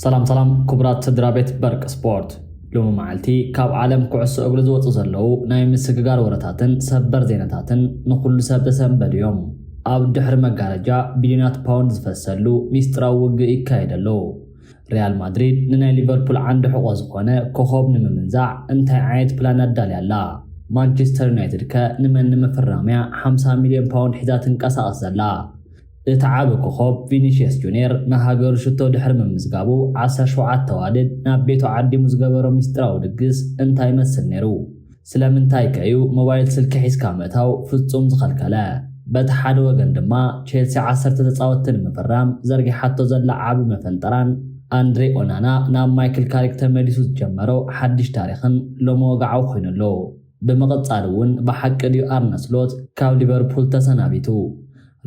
ሰላም ክቡራት ስድራቤት በርቅ ስፖርት ሎሚ መዓልቲ ካብ ዓለም ኩዕሶ እግሪ ዝወፁ ዘለው ናይ ምስግጋር ወረታትን ሰበር ዜናታትን ንኩሉ ሰብ ተሰንበድዮም ኣብ ድሕሪ መጋረጃ ቢልዮናት ፓውንድ ዝፈሰሉ ሚስጥራዊ ውግእ ይካየደሎ ሪያል ማድሪድ ንናይ ሊቨርፑል ዓንዲ ሕቆ ዝኾነ ኮኸብ ንምምንዛዕ እንታይ ዓይነት ፕላን ኣዳልያላ ማንቸስተር ዩናይትድ ንመን ንምፍራምያ 50 ሚልዮን ፓውንድ ሒዛ ትንቀሳቐስ ዘላ እተዓብ ኮኸብ ቪኒሲየስ ጁኒየር ንሃገሩ ሽቶ ድሕሪ ምምዝጋቡ 17 ተዋልድ ናብ ቤቱ ዓዲሙ ዝገበሮ ሚስጥራዊ ድግስ እንታይ መስል ነይሩ ስለምንታይ ከዩ ሞባይል ስልኪ ሒዝካ ምእታው ፍጹም ዝኸልከለ በቲ ሓደ ወገን ድማ ቼልሲ 10 ተጻወትን ምፍራም ዘርጊሓቶ ዘላ ዓብ መፈንጠራን ኣንድሬ ኦናና ናብ ማይክል ካሪክ ተመሊሱ ዝጀመሮ ሓድሽ ታሪኽን ሎሚ ወግዓው ኮይኑሎ ብምቕጻል እውን ብሓቂ ድዩ ኣርነ ስሎት ካብ ሊቨርፑል ተሰናቢቱ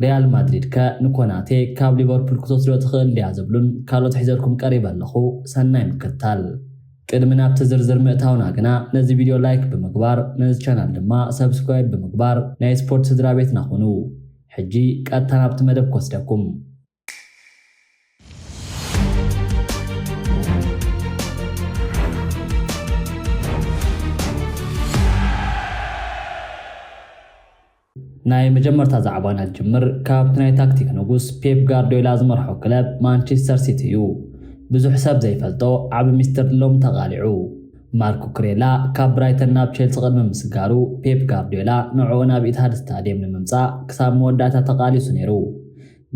ሪያል ማድሪድ ንኮናቴ ካብ ሊቨርፑል ክትወስዶ ትኽእል ድያ ዝብሉን ካልኦት ሒዘልኩም ቀሪብ ኣለኹ ሰናይ ምክትታል ቅድሚ ናብቲ ዝርዝር ምእታውና ግና ነዚ ቪድዮ ላይክ ብምግባር ነዚ ቻናል ድማ ሰብስክራይብ ብምግባር ናይ ስፖርት ስድራ ቤትና ሁኑ ሕጂ ቀጥታ ናብቲ መደብ ክወስደኩም ናይ መጀመርታ ዛዕባና ጅምር ካብቲ ናይ ታክቲክ ንጉስ ፔፕ ጋርዲዮላ ዝመርሖ ክለብ ማንቸስተር ሲቲ እዩ ብዙሕ ሰብ ዘይፈልጦ ዓብ ሚስጥር ሎም ተቓሊዑ ማርኮ ኩሬላ ካብ ብራይተን ናብ ቼልሲ ቅድሚ ምስጋሩ ፔፕ ጋርዲዮላ ንዕኡ ናብ ኢትሃድ ስታድየም ንምምጻእ ክሳብ መወዳእታ ተቓሊሱ ነይሩ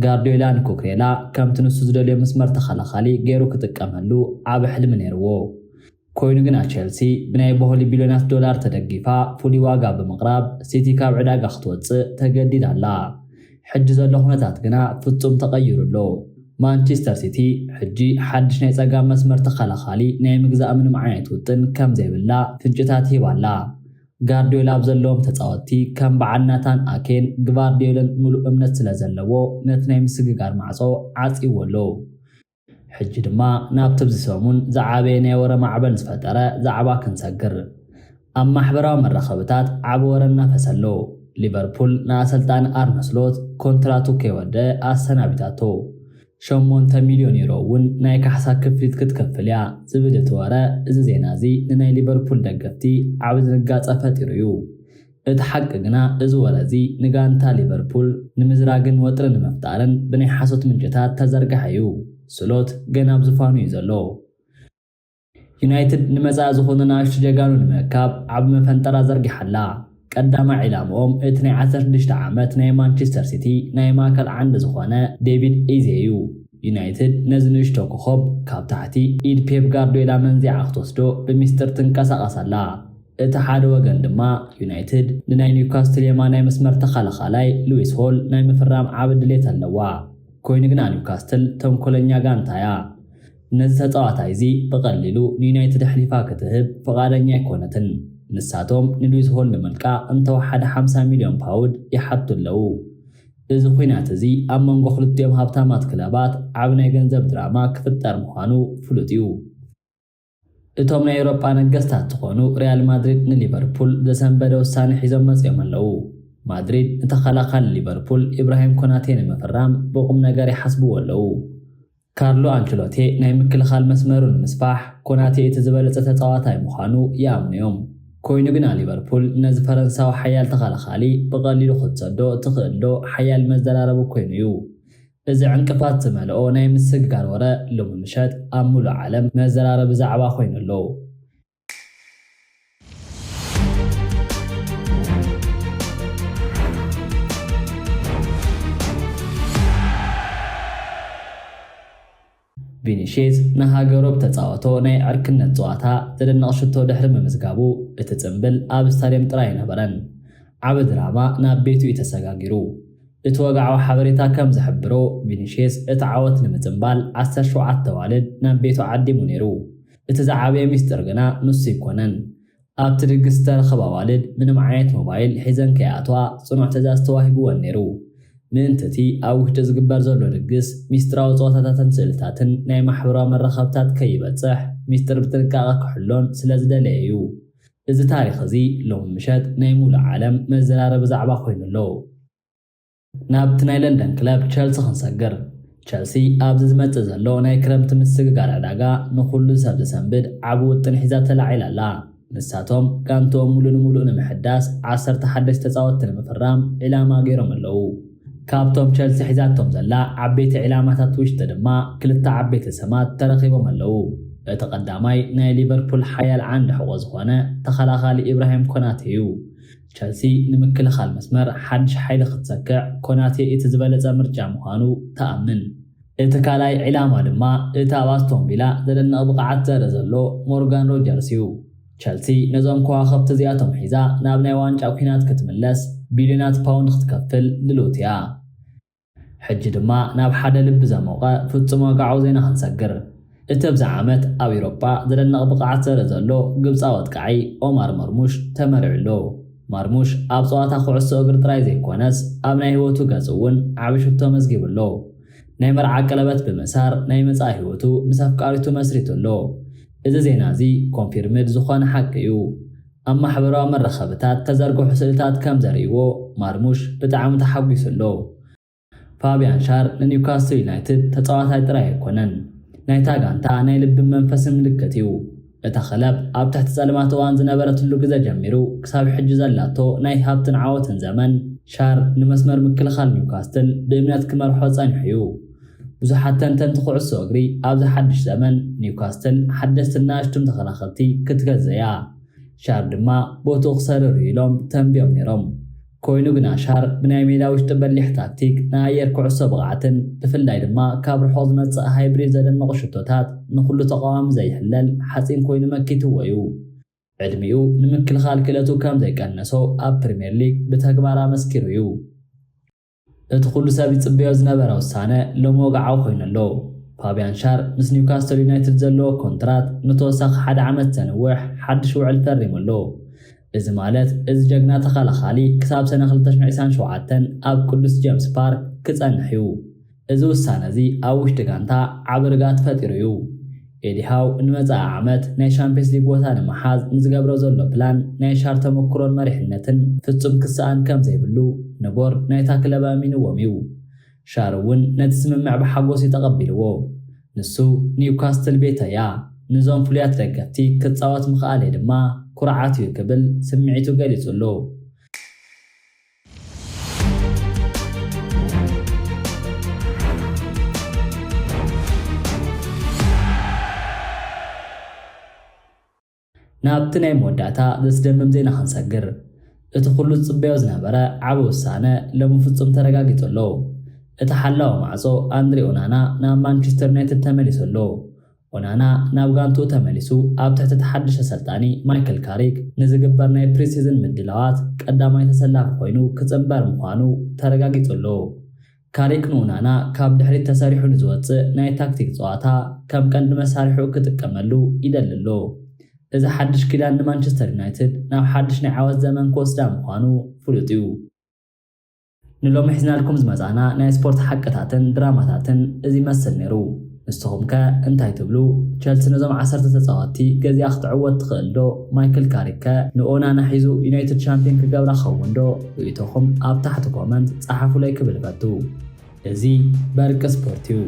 ጋርዲዮላ ንኩሬላ ከምቲ ንሱ ዝደልዮ መስመር ተኸላኻሊ ገይሩ ክጥቀመሉ ዓብ ሕልሚ ነይርዎ ኮይኑ ግና ቼልሲ ብናይ በሆሊ ቢልዮናት ዶላር ተደጊፋ ፍሉይ ዋጋ ብምቕራብ ሲቲ ካብ ዕዳጋ ክትወፅእ ተገዲዳላ ሕጂ ዘሎ ኩነታት ግና ፍጹም ተቐይሩሎ ማንቸስተር ሲቲ ሕጂ ሓድሽ ናይ ጸጋም መስመር ተኸላኻሊ ናይ ምግዛእ ምንም ዓይነት ውጥን ከም ዘይብላ ፍንጭታት ሂባላ ጋርዲዮላ ኣብ ዘለዎም ተጻወቲ ከም በዓልናታን ኣኬን ግቫርዲዮልን ሙሉእ እምነት ስለ ዘለዎ ነቲ ናይ ምስግጋር ማዕጾ ዓጺወሎ ሕጂ ድማ ናብቲ ብዝሰሙን ዝዓበየ ናይ ወረ ማዕበል ዝፈጠረ ዛዕባ ክንሰግር ኣብ ማሕበራዊ መራኸብታት ዓብ ወረ እናፈሰሎ ሊቨርፑል ንኣሰልጣኒ ኣርነ ስሎት ኮንትራቱ ከይወድአ ኣሰናቢታቶ 8 ሚልዮን ዩሮ እውን ናይ ካሕሳ ክፍሊት ክትከፍል እያ ዝብል እቲ ወረ እዚ ዜና እዚ ንናይ ሊቨርፑል ደገፍቲ ዓብ ዝንጋፀ ፈጢሩ እዩ እቲ ሓቂ ግና እዚ ወረ እዚ ንጋንታ ሊቨርፑል ንምዝራግን ወጥሪ ንምፍጣርን ብናይ ሓሶት ምንጭታት ተዘርግሐ እዩ ስሎት ገና ብዝፋኑ እዩ ዘሎ ዩናይትድ ንመጻኢ ዝኾኑ ንኣሽቱ ጀጋኑ ንምእካብ ዓብ መፈንጠራ ዘርጊሓላ ቀዳማ ዒላምኦም እቲ ናይ 16 ዓመት ናይ ማንቸስተር ሲቲ ናይ ማእከል ዓንዲ ዝኾነ ዴቪድ ኢዜ እዩ ዩናይትድ ነዚ ንእሽቶ ኮኸብ ካብ ታሕቲ ኢድ ፔፕ ጋርዲዮላ መንዚዓ ክትወስዶ ብምስጢር ትንቀሳቐሳላ እቲ ሓደ ወገን ድማ ዩናይትድ ንናይ ኒውካስትል የማናይ መስመር ተኸላኻላይ ሉዊስ ሆል ናይ ምፍራም ዓብ ድሌት ኣለዋ ኮይኑ ግና ኒውካስትል ተንኮለኛ ጋንታ እያ ነዚ ተጻዋታይ እዚ ብቐሊሉ ንዩናይትድ ሕሊፋ ክትህብ ፈቓደኛ ኣይኮነትን ንሳቶም ንሉዊስ ሆል ንምልቃቕ እንተወሓደ 50 ሚልዮን ፓውንድ ይሓቱ ኣለዉ እዚ ኩናት እዚ ኣብ መንጎ ክልቲኦም ሃብታማት ክለባት ዓብ ናይ ገንዘብ ድራማ ክፍጠር ምዃኑ ፍሉጥ እዩ እቶም ናይ ኤውሮጳ ነገስታት ዝኾኑ ሪያል ማድሪድ ንሊቨርፑል ዘሰንበደ ውሳነ ሒዞም መፅኦም ኣለዉ ማድሪድ ንተኸላኻሊ ሊቨርፑል ኢብራሂም ኮናቴ ንምፍራም ብቁም ነገር ይሓስብዎ ኣለዉ ካርሎ አንቸሎቲ ናይ ምክልኻል መስመሩ ንምስፋሕ ኮናቴ እቲ ዝበለፀ ተጻዋታይ ምዃኑ ይኣምኑ ኮይኑ ግና ሊቨርፑል ነዚ ፈረንሳዊ ሓያል ተኸላኻሊ ብቐሊሉ ክትሰዶ ትኽእል ዶ ሓያል መዘራረቡ ኮይኑ እዩ እዚ ዕንቅፋት ዝመልኦ ናይ ምስግጋር ወረ ሎሚ ምሸት ኣብ ሙሉእ ዓለም መዘራረቢ ዛዕባ ኮይኑሎ ቪኒሲየስ ንሃገሩ ተጻወቶ ናይ ዕርክነት ጸዋታ ዘደነቕ ሽቶ ድሕሪ ምምዝጋቡ እቲ ጽምብል ኣብ ስታድየም ጥራይ ነበረን ዓብ ድራማ ናብ ቤቱ ተሰጋጊሩ እቲ ወግዓዊ ሓበሬታ ከም ዝሕብሮ ቪኒሲየስ እቲ ዓወት ንምጽምባል 17 ተዋልድ ናብ ቤቱ ዓዲሙ ነይሩ እቲ ዝዓበየ ሚስጥር ግና ንሱ ይኮነን ኣብቲ ድግስ ዝተረኸባ ኣዋልድ ምንም ዓይነት ሞባይል ሒዘን ከይኣትዋ ጽኑዕ ትእዛዝ ተዋሂብዎን ነይሩ ምእንትቲ ኣብ ውሽጢ ዝግበር ዘሎ ድግስ ሚስጥራዊ ጸወታታትን ስእልታትን ናይ ማሕበራዊ መራኸብታት ከይበጽሕ ሚስጥር ብጥንቃቐ ክሕሎን ስለ ዝደለየ እዩ እዚ ታሪኽ እዚ ሎሚ ምሸት ናይ ሙሉእ ዓለም መዘራረቢ ዛዕባ ኮይኑሎ ናብቲ ናይ ለንደን ክለብ ቼልሲ ክንሰግር ቸልሲ ኣብዚ ዝመጽእ ዘሎ ናይ ክረምቲ ምስግጋር ዕዳጋ ንኹሉ ሰብ ዝሰንብድ ዓቢ ውጥን ሒዛ ተላዒላ ኣላ። ንሳቶም ጋንትኦም ሙሉእ ንሙሉእ ንምሕዳስ 11 ተጻወትቲ ንምፍራም ዕላማ ገይሮም ኣለዉ። ካብቶም ቸልሲ ሒዛቶም ዘላ ዓበይቲ ዕላማታት ውሽጢ ድማ ክልተ ዓበይቲ ሰማት ተረኺቦም ኣለዉ። እቲ ቀዳማይ ናይ ሊቨርፑል ሓያል ዓንዲ ሕቖ ዝኾነ ተኸላኻሊ ኢብራሂም ኮናቴ እዩ። ቸልሲ ንምክልኻል መስመር ሓድሽ ሓይሊ ክትሰክዕ ኮናቴ እቲ ዝበለጸ ምርጫ ምዃኑ ተኣምን። እቲ ካልኣይ ዕላማ ድማ እቲ ኣብ ኣስቶን ቪላ ዘደንቕ ብቕዓት ዘርኢ ዘሎ ሞርጋን ሮጀርስ እዩ። ቸልሲ ነዞም ከዋኸብቲ እዚኣቶም ሒዛ ናብ ናይ ዋንጫ ኩናት ክትምለስ ቢልዮናት ፓውንድ ክትከፍል ድልውቲ እያ። ሕጂ ድማ ናብ ሓደ ልቢ ዘሞቐ ፍጹም ወግዓዊ ዜና ክንሰግር። እቲ ኣብዛ ዓመት ኣብ ኤውሮጳ ዘደንቕ ብቕዓት ዘርኢ ዘሎ ግብፃዊ ወጥቃዒ ኦማር መርሙሽ ተመሪዑ ኣሎ። መርሙሽ ኣብ ጸወታ ኩዕሶ እግሪ ጥራይ ዘይኮነስ ኣብ ናይ ህይወቱ ገጽ እውን ዓቢ ሽቶ መዝጊቡ ኣሎ። ናይ መርዓ ቀለበት ብምእሳር ናይ መጻኢ ህይወቱ ምስ ኣፍቃሪቱ መስሪቱ ኣሎ። እዚ ዜና እዚ ኮንፊርምድ ዝኾነ ሓቂ እዩ። ኣብ ማሕበራዊ መራኸቢታት ተዘርግሑ ስእልታት ከም ዘርእይዎ ማርሙሽ ብጣዕሚ ተሓጒሱ ኣሎ። ፋቢያን ሻር ንኒውካስትል ዩናይትድ ተጻዋታይ ጥራይ ኣይኮነን፣ ናይታ ጋንታ ናይ ልብን መንፈስን ምልክት እዩ። እታ ክለብ ኣብ ትሕቲ ጸልማት እዋን ዝነበረትሉ ግዜ ጀሚሩ ክሳብ ሕጂ ዘላቶ ናይ ሃብትን ዓወትን ዘመን ሻር ንመስመር ምክልኻል ኒውካስትል ብእምነት ክመርሖ ጸኒሑ እዩ። ብዙሓት ተንተንቲ ኩዕሶ እግሪ ኣብዚ ሓድሽ ዘመን ኒውካስትል ሓደስትን ንኣሽቱን ተኸላኸልቲ ክትገዝእ እያ። ሻር ድማ ቦትኡ ክሰርር ኢሎም ተንብዮም ነይሮም። ኮይኑ ግና ሻር ብናይ ሜዳ ውሽጢ በሊሕ ታክቲክ ንኣየር ኩዕሶ ብቕዓትን ብፍላይ ድማ ካብ ርሑቕ ዝመጽእ ሃይብሪድ ዘደንቑ ሽቶታት ንኹሉ ተቃዋሚ ዘይሕለል ሓፂን ኮይኑ መኪትዎ እዩ። ዕድሚኡ ንምክልኻል ክእለቱ ከም ዘይቀነሶ ኣብ ፕሪምየር ሊግ ብተግባር ኣመስኪሩ እዩ። እቲ ኩሉ ሰብ ይጽበዮ ዝነበረ ውሳነ ሎሚ ወግዓዊ ኮይኑ ኣሎ። ፋቢያን ሻር ምስ ኒውካስትል ዩናይትድ ዘለዎ ኮንትራት ንተወሳኺ 1 ዓመት ዘንውሕ ሓድሽ ውዕል ፈሪሙ ኣሎ። እዚ ማለት እዚ ጀግና ተኸላኻሊ ክሳብ ሰነ 2027 ኣብ ቅዱስ ጄምስ ፓርክ ክጸንሕ እዩ። እዚ ውሳነ እዚ ኣብ ውሽጢ ጋንታ ዓቢ ርግኣት ፈጢሩ እዩ። ኤዲሃው ንመጻኢ ዓመት ናይ ሻምፒየንስ ሊግ ቦታ ንምሓዝ ንዝገብሮ ዘሎ ፕላን ናይ ሻር ተመክሮን መሪሕነትን ፍጹም ክስኣን ከም ዘይብሉ ንቦርድ ናይታ ክለብ ኣሚንዎም እዩ። ሻር እውን ነቲ ስምምዕ ብሓጎስ ተቐቢልዎ። ንሱ ኒውካስትል ቤተያ ንዞም ፍሉያት ደገፍቲ ክጻወት ምኽኣለ ድማ ኩርዓት እዩ ክብል ስምዒቱ ገሊጹ ኣሎ። ናብቲ ናይ መወዳእታ ዘስደምም ዜና ክንሰግር። እቲ ኩሉ ዝጽበዮ ዝነበረ ዓቢ ውሳነ ሎሚ ፍጹም ተረጋጊጹ ኣሎ። እቲ ሓላዊ ማዕጾ ኣንድሪ ኦናና ናብ ማንቸስተር ዩናይትድ ተመሊሱ ኣሎ። ኦናና ናብ ጋንቱ ተመሊሱ ኣብ ትሕቲ ተሓድሽ ኣሰልጣኒ ማይክል ካሪክ ንዝግበር ናይ ፕሪሲዝን ምድላዋት ቀዳማይ ተሰላፊ ኮይኑ ክጽንበር ምዃኑ ተረጋጊጹ ኣሎ። ካሪክ ንኦናና ካብ ድሕሪት ተሰሪሑ ንዝወፅእ ናይ ታክቲክ ጸዋታ ከም ቀንዲ መሳርሒኡ ክጥቀመሉ ይደሊ ኣሎ። እዚ ሓድሽ ኪዳን ንማንቸስተር ዩናይትድ ናብ ሓድሽ ናይ ዓወት ዘመን ክወስዳ ምዃኑ ፍሉጥ እዩ። ንሎሚ ሒዝናልኩም ዝመጻና ናይ ስፖርት ሓቅታትን ድራማታትን እዚ ይመስል ነይሩ። ንስኹም ከ እንታይ ትብሉ? ቸልሲ ነዞም 10 ተጻወትቲ ገዚኣ ክትዕወት ትኽእል ዶ? ማይክል ካሪክ ከ ንኦናና ሒዙ ዩናይትድ ሻምፒዮን ክገብራ ኸውን ዶ? ርእይቶኹም ኣብ ታሕቲ ኮመንት ጻሓፉለይ ክብል ፈቱ። እዚ በርቂ ስፖርት እዩ።